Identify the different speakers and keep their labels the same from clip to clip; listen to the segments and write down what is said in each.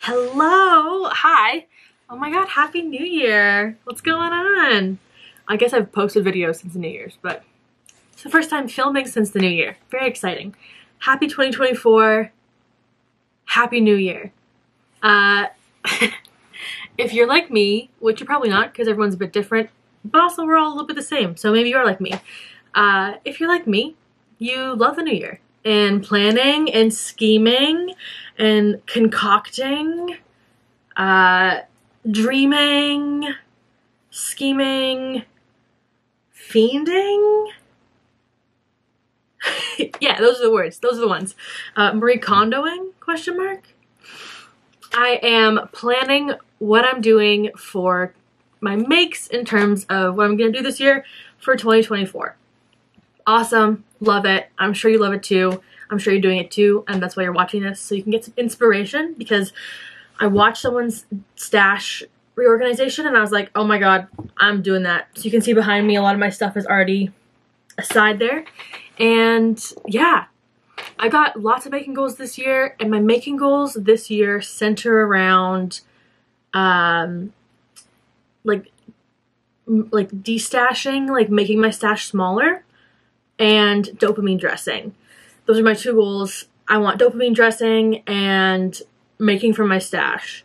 Speaker 1: Hello, hi. Oh my god, happy new year. What's going on? I guess I've posted videos since the New Year's, but it's the first time filming since the new year. Very exciting. Happy 2024. Happy New Year. If you're like me, which you're probably not because everyone's a bit different, but also we're all a little bit the same, so maybe you're like me. If you're like me, you love the new year and planning and scheming and concocting, dreaming, scheming, fiending. Yeah, those are the words. Those are the ones. Marie Kondoing, question mark. I am planning what I'm doing for my makes in terms of what I'm going to do this year for 2024. Awesome. Love it. I'm sure you love it too. I'm sure you're doing it too, and that's why you're watching this, so you can get some inspiration, because I watched someone's stash reorganization and I was like, oh my god, I'm doing that. So you can see behind me a lot of my stuff is already aside there. And yeah, I got lots of making goals this year, and my making goals this year center around like destashing, like making my stash smaller, and dopamine dressing. Those are my two goals. I want dopamine dressing and making from my stash.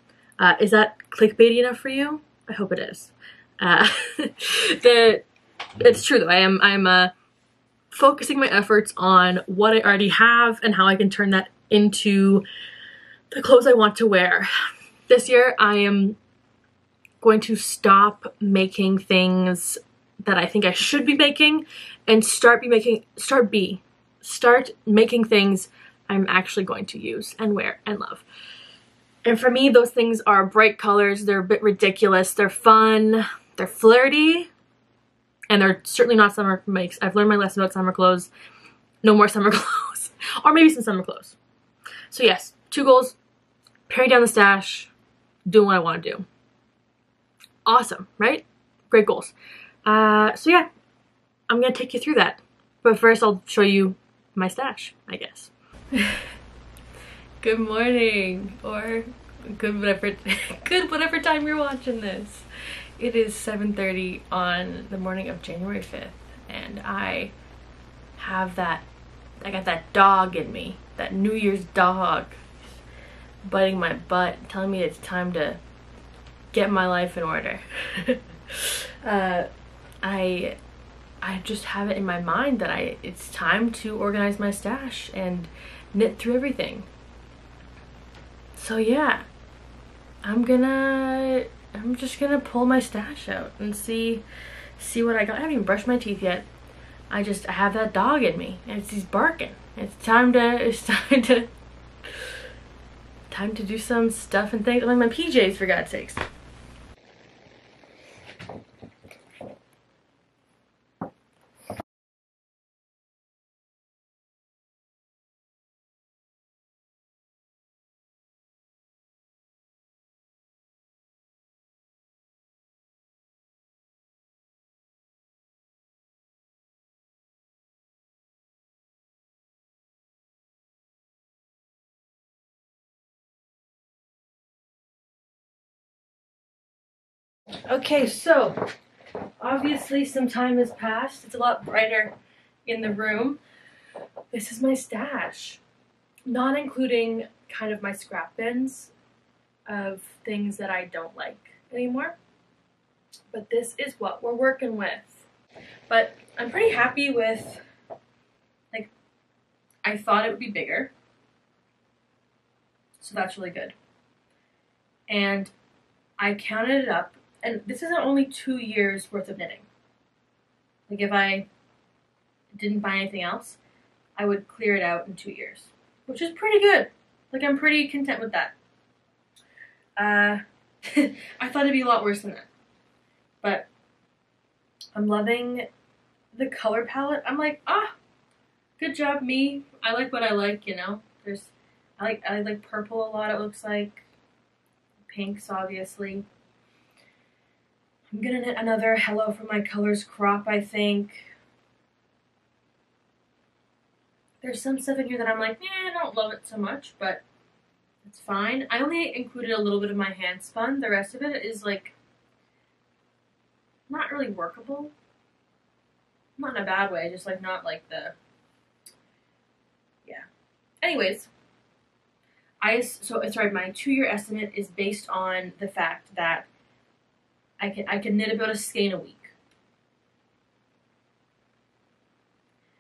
Speaker 1: Is that clickbaity enough for you? I hope it is. It's true though. I'm focusing my efforts on what I already have and how I can turn that into the clothes I want to wear. This year I am going to stop making things that I think I should be making and start making things I'm actually going to use and wear and love. And for me, those things are bright colors, they're a bit ridiculous, they're fun, they're flirty, and they're certainly not summer makes. I've learned my lesson about summer clothes. No more summer clothes. Or maybe some summer clothes. So yes, two goals: paring down the stash, doing what I want to do. Awesome, right? Great goals. So yeah, I'm gonna take you through that. But first I'll show you my stash, I guess. Good morning, or good whatever time you're watching this. It is 7:30 on the morning of January 5th, and I got that dog in me, that New Year's dog, biting my butt, telling me it's time to get my life in order. I just have it in my mind that it's time to organize my stash and knit through everything. So yeah, I'm just gonna pull my stash out and see what I got. I haven't even brushed my teeth yet. I have that dog in me, and he's barking. It's time to do some stuff and things. Like my PJs, for God's sakes. Okay, so obviously some time has passed. It's a lot brighter in the room. This is my stash, not including kind of my scrap bins of things that I don't like anymore. But this is what we're working with. But I'm pretty happy with, like, I thought it would be bigger, so that's really good. And I counted it up, and this isn't only 2 years worth of knitting. Like, if I didn't buy anything else, I would clear it out in 2 years, which is pretty good. Like, I'm pretty content with that. I thought it'd be a lot worse than that. But I'm loving the color palette. I'm like, good job, me. I like what I like, you know. I like purple a lot, it looks like. Pinks, obviously. I'm gonna knit another Hello from My Colors crop, I think. There's some stuff in here that I'm like, I don't love it so much, but It's fine. I only included a little bit of my hand spun. The rest of it is like not really workable. Not in a bad way, just like not like the, yeah. Anyways, sorry, my 2-year estimate is based on the fact that I can knit about a skein a week.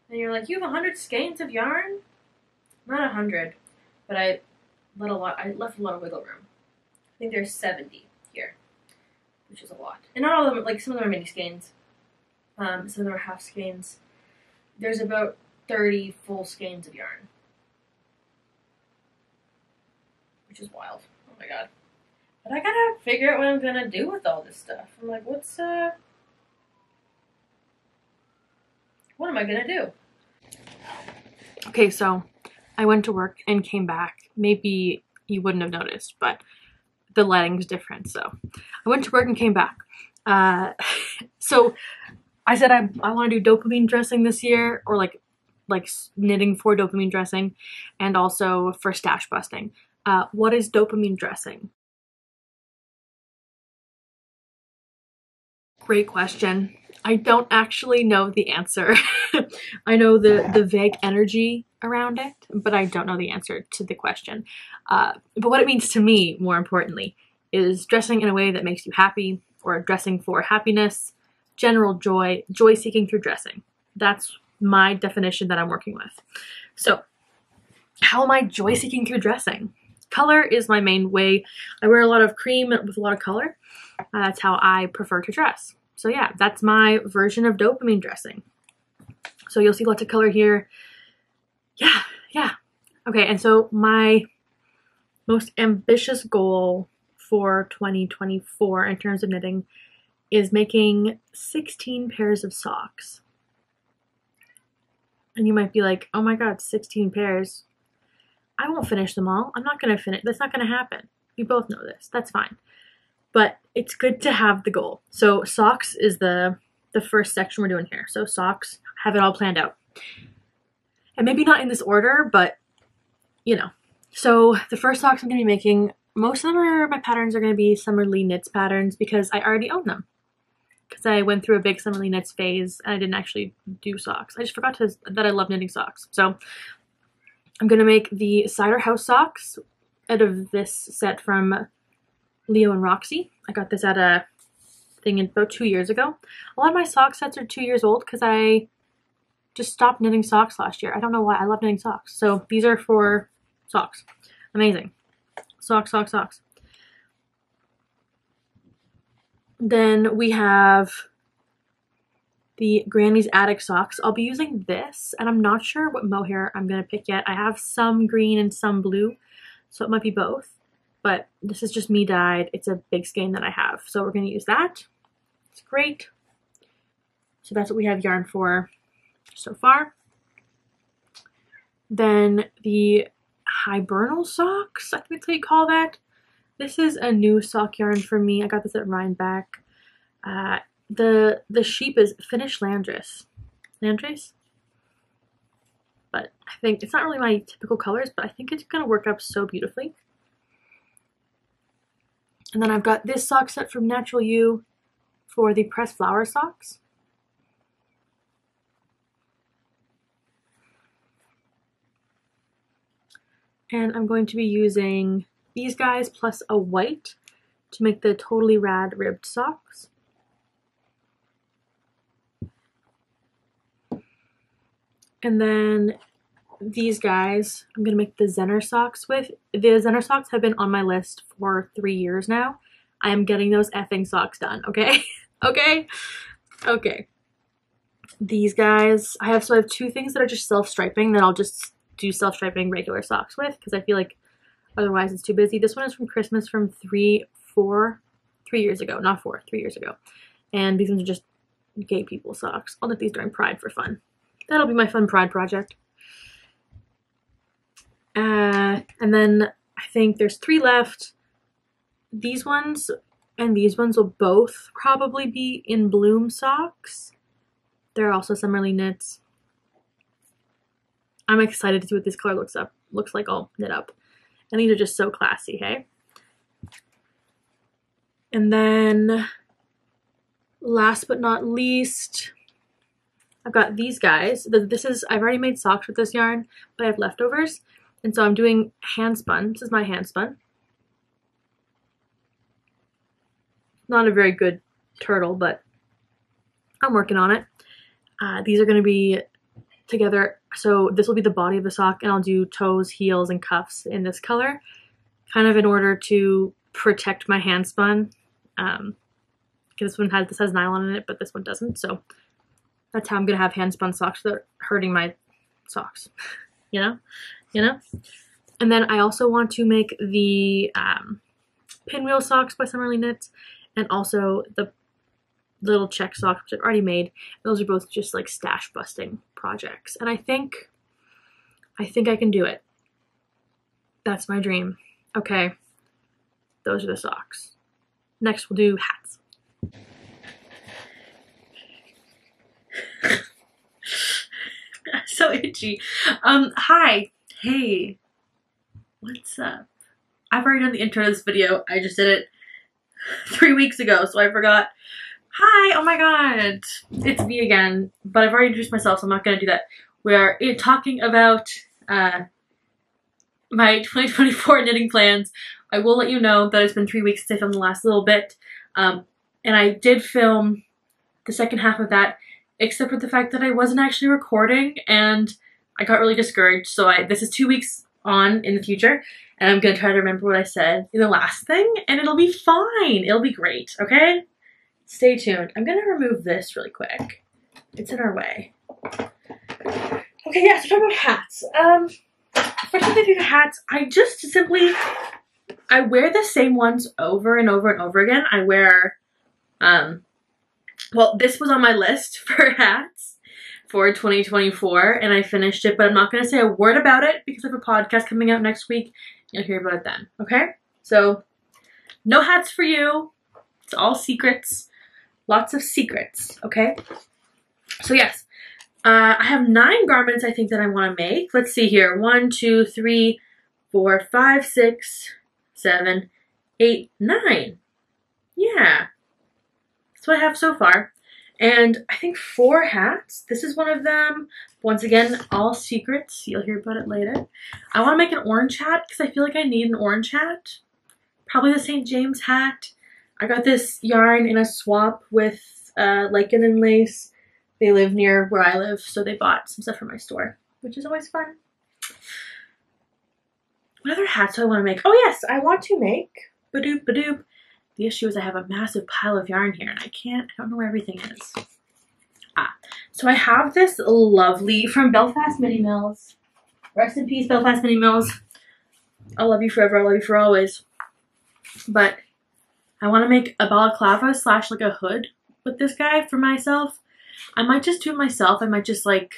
Speaker 1: And you're like, you have 100 skeins of yarn? Not 100, but I left a lot of wiggle room. I think there's 70 here, which is a lot. And not all of them, like some of them are mini skeins. Some of them are half skeins. There's about 30 full skeins of yarn, which is wild. Oh my god. But I gotta figure out what I'm gonna do with all this stuff. I'm like, what am I gonna do? Okay, so I went to work and came back. Maybe you wouldn't have noticed, but the lighting's different. So I went to work and came back. So I said I want to do dopamine dressing this year, or like knitting for dopamine dressing, and also for stash busting. What is dopamine dressing? Great question. I don't actually know the answer. I know the vague energy around it, but I don't know the answer to the question. But what it means to me, more importantly, is dressing in a way that makes you happy, or dressing for happiness, general joy, joy seeking through dressing. That's my definition that I'm working with. So how am I joy seeking through dressing? Color is my main way. I wear a lot of cream with a lot of color. That's how I prefer to dress. So yeah, that's my version of dopamine dressing. So you'll see lots of color here. Yeah. Okay, and so my most ambitious goal for 2024 in terms of knitting is making 16 pairs of socks. And you might be like, oh my god, 16 pairs. I won't finish them all. I'm not going to finish. That's not going to happen. You both know this. That's fine. But it's good to have the goal. So socks is the first section we're doing here. So socks, have it all planned out. And maybe not in this order, but you know. So the first socks I'm going to be making, most of them are, my patterns are going to be Summerly Knits patterns because I already own them. Because I went through a big Summerly Knits phase and I didn't actually do socks. I just forgot that I love knitting socks. So I'm going to make the Cider house socks out of this set from Leo and Roxy. I got this at a thing about 2 years ago. A lot of my sock sets are 2 years old because I just stopped knitting socks last year. I don't know why. I love knitting socks. So these are for socks. Amazing. Socks. Then we have the Granny's Attic socks. I'll be using this, and I'm not sure what mohair I'm going to pick yet. I have some green and some blue, so it might be both. But this is just me dyed. It's a big skein that I have. So we're going to use that. It's great. So that's what we have yarn for so far. Then the Hibernal socks, I think that's what you call that. This is a new sock yarn for me. I got this at Rhinebeck. The sheep is Finnish Landrace. But I think it's not really my typical colors, but I think it's going to work out so beautifully. And then I've got this sock set from Natural You for the pressed flower socks. And I'm going to be using these guys plus a white to make the Totally Rad ribbed socks. And then these guys I'm going to make the Zener socks with. The Zener socks have been on my list for 3 years now. I am getting those effing socks done, okay? Okay. These guys, I have 2 things that are just self-striping that I'll just do self-striping regular socks with because I feel like otherwise it's too busy. This one is from Christmas from 3 years ago, not 4, 3 years ago. And these ones are just gay people socks. I'll knit these during Pride for fun. That'll be my fun Pride project. And then I think there's 3 left. These ones and these ones will both probably be in Bloom socks. They're also Summerly Knits. I'm excited to see what this color looks like all knit up. And these are just so classy, hey? And then last but not least, I've got these guys. I've already made socks with this yarn, but I have leftovers. And so I'm doing hand spun. This is my hand spun. Not a very good turtle, but I'm working on it. These are going to be together. So this will be the body of the sock, and I'll do toes, heels, and cuffs in this color, kind of in order to protect my hand spun. This has nylon in it, but this one doesn't. So that's how I'm going to have hand spun socks without hurting my socks, you know? And then I also want to make the pinwheel socks by Summerly Knits, and also the little check socks, which I've already made. Those are both just like stash busting projects, and I think I can do it. That's my dream. Okay, those are the socks. Next we'll do hats. So itchy. Hi. Hey. What's up? I've already done the intro to this video. I just did it 3 weeks ago, so I forgot. Hi. Oh my god. It's me again. But I've already introduced myself, so I'm not going to do that. We're talking about my 2024 knitting plans. I will let you know that it's been 3 weeks since I filmed the last little bit. And I did film the second half of that, except for the fact that I wasn't actually recording, and I got really discouraged. So this is 2 weeks on in the future, and I'm going to try to remember what I said in the last thing, and it'll be fine. It'll be great, okay? Stay tuned. I'm going to remove this really quick. It's in our way. Okay, yeah, so talking about hats. First thing I do to hats, I wear the same ones over and over and over again. I wear, well, this was on my list for hats for 2024, and I finished it, but I'm not going to say a word about it because I have a podcast coming out next week. You'll hear about it then, okay? So, no hats for you. It's all secrets. Lots of secrets, okay? So, yes. I have 9 garments I think that I want to make. Let's see here. 1, 2, 3, 4, 5, 6, 7, 8, 9. Yeah. That's what I have so far. And I think 4 hats. This is one of them. Once again, all secrets. You'll hear about it later. I want to make an orange hat because I feel like I need an orange hat. Probably the St. James hat. I got this yarn in a swap with lichen and lace. They live near where I live, so they bought some stuff from my store, which is always fun. What other hats do I want to make? Oh yes, I want to make badoop badoop. The issue is I have a massive pile of yarn here, and I don't know where everything is. So I have this lovely, from Belfast Mini Mills. Rest in peace, Belfast Mini Mills. I'll love you forever, I'll love you for always. But I want to make a balaclava / like a hood with this guy for myself. I might just do it myself. I might just I've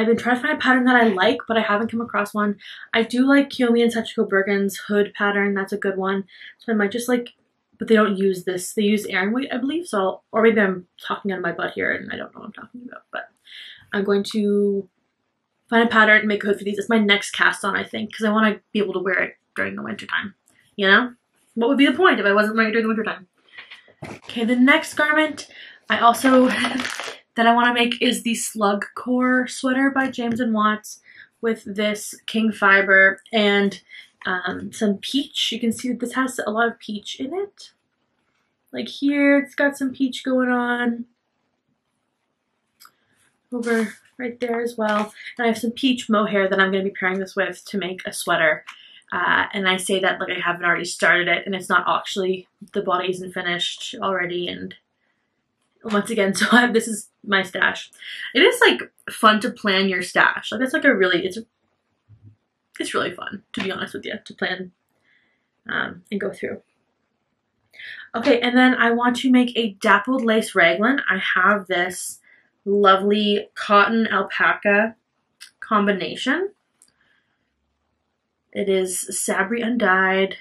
Speaker 1: been trying to find a pattern that I like, but I haven't come across one. I do like Kiyomi and Sachiko Burgin's hood pattern. That's a good one. So I might just but they don't use this. They use Aran weight, I believe. So, or maybe I'm talking out of my butt here and I don't know what I'm talking about. But I'm going to find a pattern and make a hood for these. It's my next cast on, I think, because I want to be able to wear it during the winter time. You know? What would be the point if I wasn't wearing it during the winter time? Okay, the next garment I also that I want to make is the SLUGCORE sweater by James & Watts with this king fiber and some peach. You can see that this has a lot of peach in it. Like here, it's got some peach going on. Over right there as well. And I have some peach mohair that I'm going to be pairing this with to make a sweater. And I say that like I haven't already started it, and it's not actually, the body isn't finished already, and once again, so this is my stash. It is fun to plan your stash. That's it's really fun, to be honest with you, to plan and go through. Okay, and then I want to make a dappled lace raglan. I have this lovely cotton alpaca combination. It is Sabri undyed,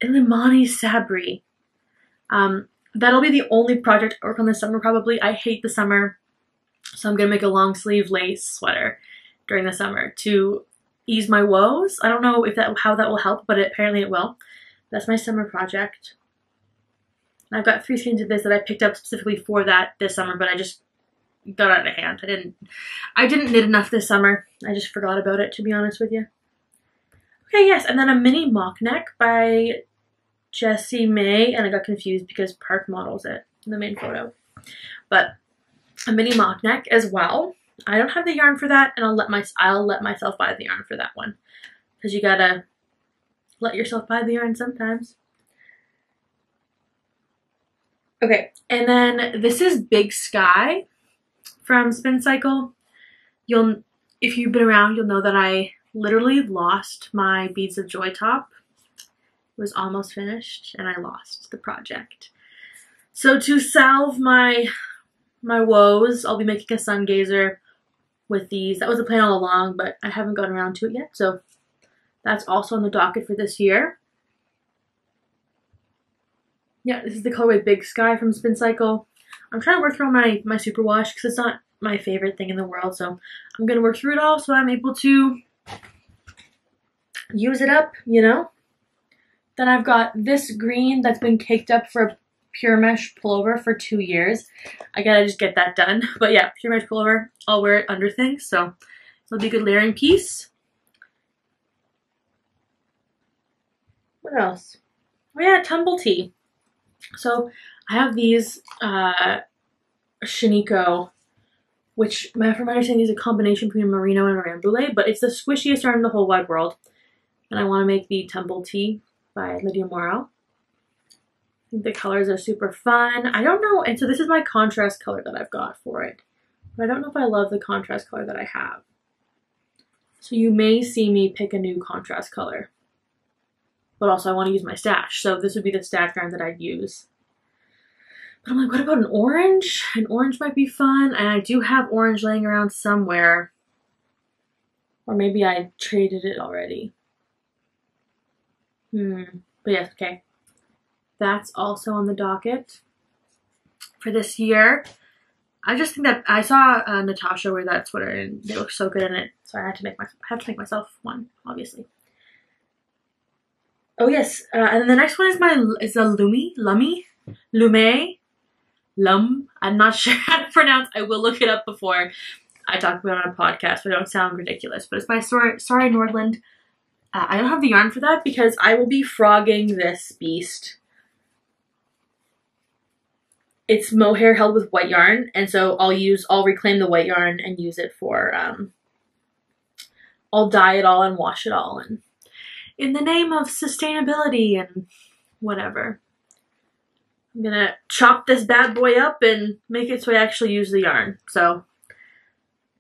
Speaker 1: Illimani Sabri. That'll be the only project I work on this summer probably. I hate the summer, so I'm going to make a long sleeve lace sweater during the summer to ease my woes. I don't know if how that will help, but apparently it will. That's my summer project. I've got 3 skeins of this that I picked up specifically for that this summer, but I just got out of hand. I didn't knit enough this summer. I just forgot about it, to be honest with you. Okay, yes, and then a mini mock neck by Jessie May, and I got confused because Park models it in the main photo. But a mini mock neck as well. I don't have the yarn for that, and I'll let myself buy the yarn for that one, because you gotta let yourself buy the yarn sometimes. Okay, and then this is Big Sky from Spin Cycle. If you've been around, you'll know that I literally lost my Beads of Joy top. It was almost finished, and I lost the project. So to salve my woes, I'll be making a Sungazer with these. That was the plan all along, but I haven't gotten around to it yet, so that's also on the docket for this year. Yeah, this is the colorway Big Sky from Spin Cycle. I'm trying to work through my superwash because it's not my favorite thing in the world, so I'm going to work through it all so I'm able to use it up, you know? Then I've got this green that's been caked up for a pure mesh pullover for 2 years. I gotta just get that done. But yeah, pure mesh pullover, I'll wear it under things, so it'll be a good layering piece. What else? Oh yeah, tumble tee. So I have these Sachiko, which from my understanding is a combination between merino and rambouillet, but it's the squishiest yarn in the whole wide world. And I want to make the tumble tee by Lydia Morrow. I think the colors are super fun. I don't know, and so this is my contrast color that I've got for it. But I don't know if I love the contrast color that I have. So you may see me pick a new contrast color. But also I want to use my stash, so this would be the stash yarn that I'd use. But I'm like, what about an orange? An orange might be fun, and I do have orange laying around somewhere. Or maybe I traded it already. But yes, okay. That's also on the docket for this year. I just think that I saw Natasha wear that sweater and they look so good in it, so I had to make myself one, obviously. Oh yes, and then the next one is the Lume. I'm not sure how to pronounce. I will look it up before I talk about it on a podcast, so I don't sound ridiculous. But it's by Sorry Nordland. I don't have the yarn for that because I will be frogging this beast. It's mohair held with white yarn, and so I'll reclaim the white yarn and use it for, I'll dye it all and wash it all, and in the name of sustainability and whatever. I'm gonna chop this bad boy up and make it so I actually use the yarn, so,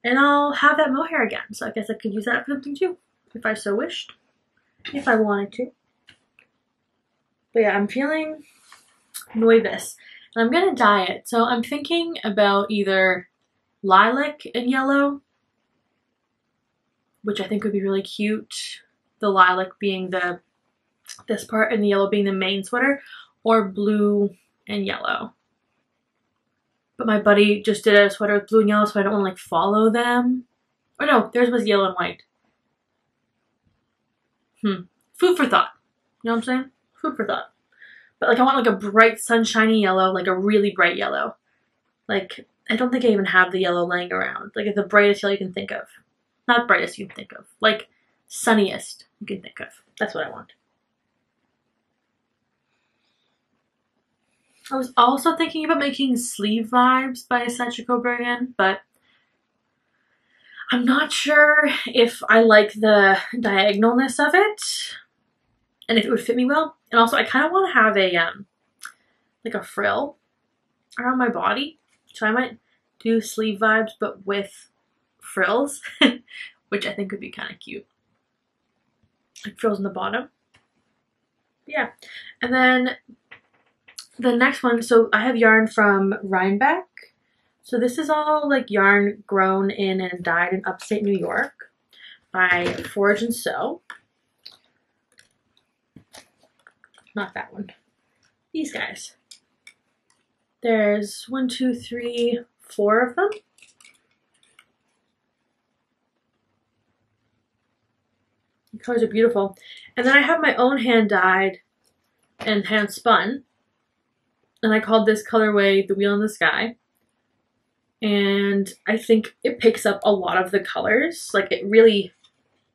Speaker 1: and I'll have that mohair again, so I guess I could use that for something too, if I so wished, if I wanted to. But yeah, I'm feeling nervous. And I'm gonna dye it. So I'm thinking about either lilac and yellow, which I think would be really cute. The lilac being this part and the yellow being the main sweater, or blue and yellow. But my buddy just did a sweater with blue and yellow, so I don't want to like follow them. Oh no, theirs was yellow and white. Food for thought. You know what I'm saying? Food for thought. But like I want like a bright sunshiny yellow, like a really bright yellow. Like I don't think I even have the yellow laying around. Like the brightest yellow you can think of. Not brightest you can think of. Like sunniest you can think of. That's what I want. I was also thinking about making Sleeve Vibes by Sachiko Burgin, but I'm not sure if I like the diagonalness of it and if it would fit me well. And also I kind of want to have a like a frill around my body, so I might do Sleeve Vibes but with frills, which I think would be kind of cute, like frills in the bottom. Yeah, and then the next one, so I have yarn from Rhinebeck. So this is all like yarn grown in and dyed in upstate New York by Forage and Sew. Not that one. These guys. There's 1, 2, 3, 4 of them. colors are beautiful. And then I have my own hand dyed and hand spun. And I called this colorway The Wheel in the Sky. And I think it picks up a lot of the colors. Like, it really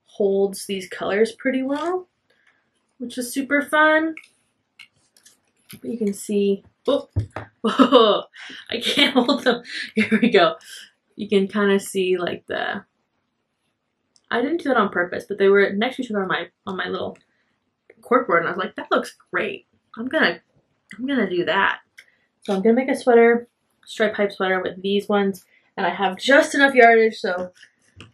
Speaker 1: holds these colors pretty well, which is super fun. But you can see, oh, I can't hold them. Here we go. You can kind of see like the, I didn't do that on purpose, but they were next to each other on my little corkboard, and I was like, that looks great. I'm gonna do that. So I'm gonna make a sweater, striped pipe sweater with these ones, and I have just enough yardage, so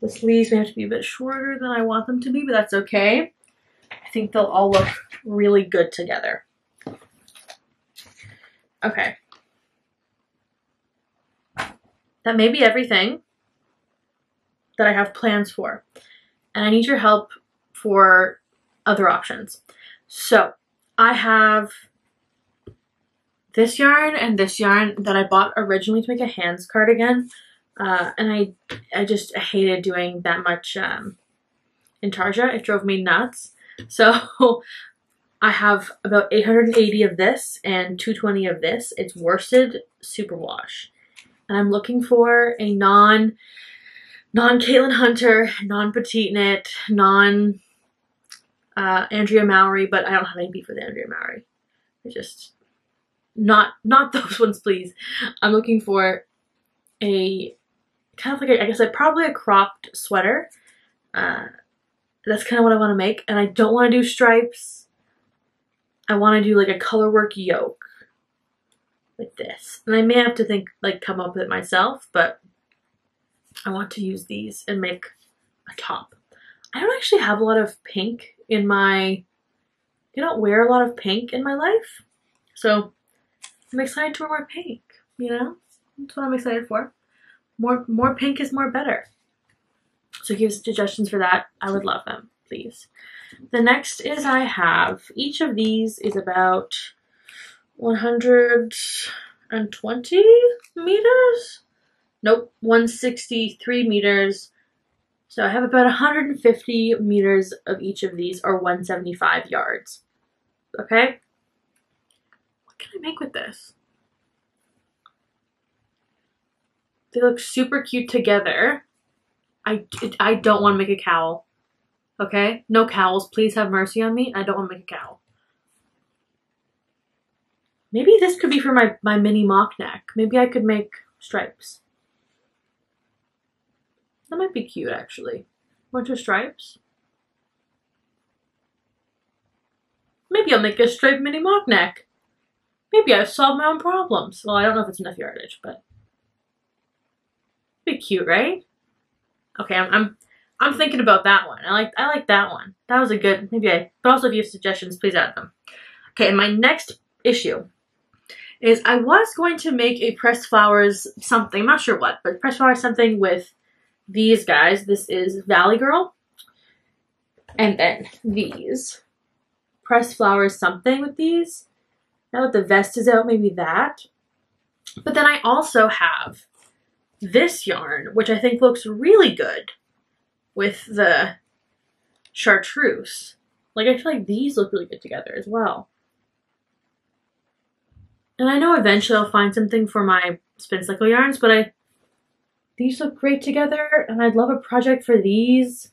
Speaker 1: the sleeves may have to be a bit shorter than I want them to be, but that's okay. I think they'll all look really good together. Okay. That may be everything that I have plans for. And I need your help for other options. So I have this yarn and this yarn that I bought originally to make a hands cardigan. And I just hated doing that much intarsia. It drove me nuts. So I have about 880 of this and 220 of this. It's worsted superwash. And I'm looking for a non-Caitlin Hunter, non-petite knit, Andrea Mowry, but I don't have any beef with Andrea Mowry. I just, not those ones, please. I'm looking for a, kind of like, I guess probably a cropped sweater. That's kind of what I want to make. And I don't want to do stripes. I want to do like a color work yoke with this. And I may have to come up with it myself, but I want to use these and make a top. I don't actually have a lot of pink in my, I don't wear a lot of pink in my life. So I'm excited to wear more pink, you know? That's what I'm excited for. More pink is more better. So give suggestions for that. I would love them, please. The next is I have, each of these is about 120 meters? Nope, 163 meters. So I have about 150 meters of each of these, or 175 yards. Okay? What can I make with this? They look super cute together. I don't want to make a cowl. Okay? No cowls. Please have mercy on me. I don't want to make a cowl. Maybe this could be for my mini mock neck. Maybe I could make stripes. That might be cute, actually. Bunch of stripes. Maybe I'll make a striped mini mock neck. Maybe I've solved my own problems. Well, I don't know if it's enough yardage, but it'd be cute, right? Okay, I'm thinking about that one. I like that one. That was a good, but also if you have suggestions, please add them. Okay, and my next issue is I was going to make a pressed flowers something, I'm not sure what, but pressed flowers something with these guys. This is Valley Girl. And then these. Pressed flowers something with these. Now that the vest is out, maybe that. But then I also have this yarn, which I think looks really good with the chartreuse. Like, I feel like these look really good together as well. And I know eventually I'll find something for my spin cycle yarns, but these look great together, and I'd love a project for these.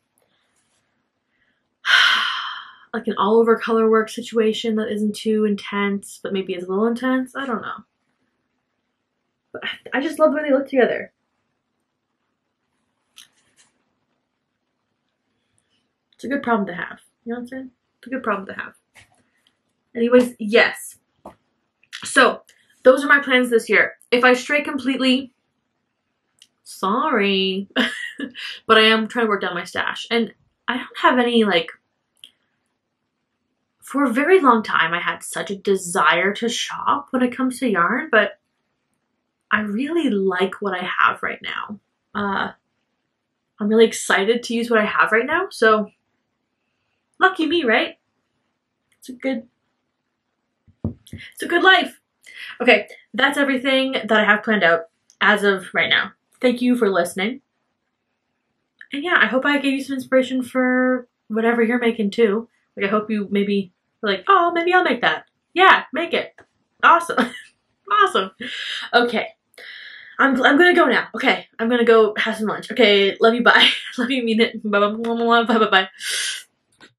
Speaker 1: Like an all over color work situation that isn't too intense, but maybe is a little intense. I don't know. But I just love the way they look together. It's a good problem to have. You know what I'm saying? It's a good problem to have. Anyways, yes. So, those are my plans this year. If I stray completely, sorry. But I am trying to work down my stash. And I don't have any, like, for a very long time, I had such a desire to shop when it comes to yarn, but I really like what I have right now. I'm really excited to use what I have right now, so lucky me, right? It's a good life. Okay, that's everything that I have planned out as of right now. Thank you for listening. And yeah, I hope I gave you some inspiration for whatever you're making too. Like, I hope you maybe like, oh, maybe I'll make that. Yeah, make it. Awesome. Awesome. Okay. I'm gonna go now. Okay. I'm gonna go have some lunch. Okay. Love you. Bye. Love you. Mean it. Bye bye. Bye bye. Bye.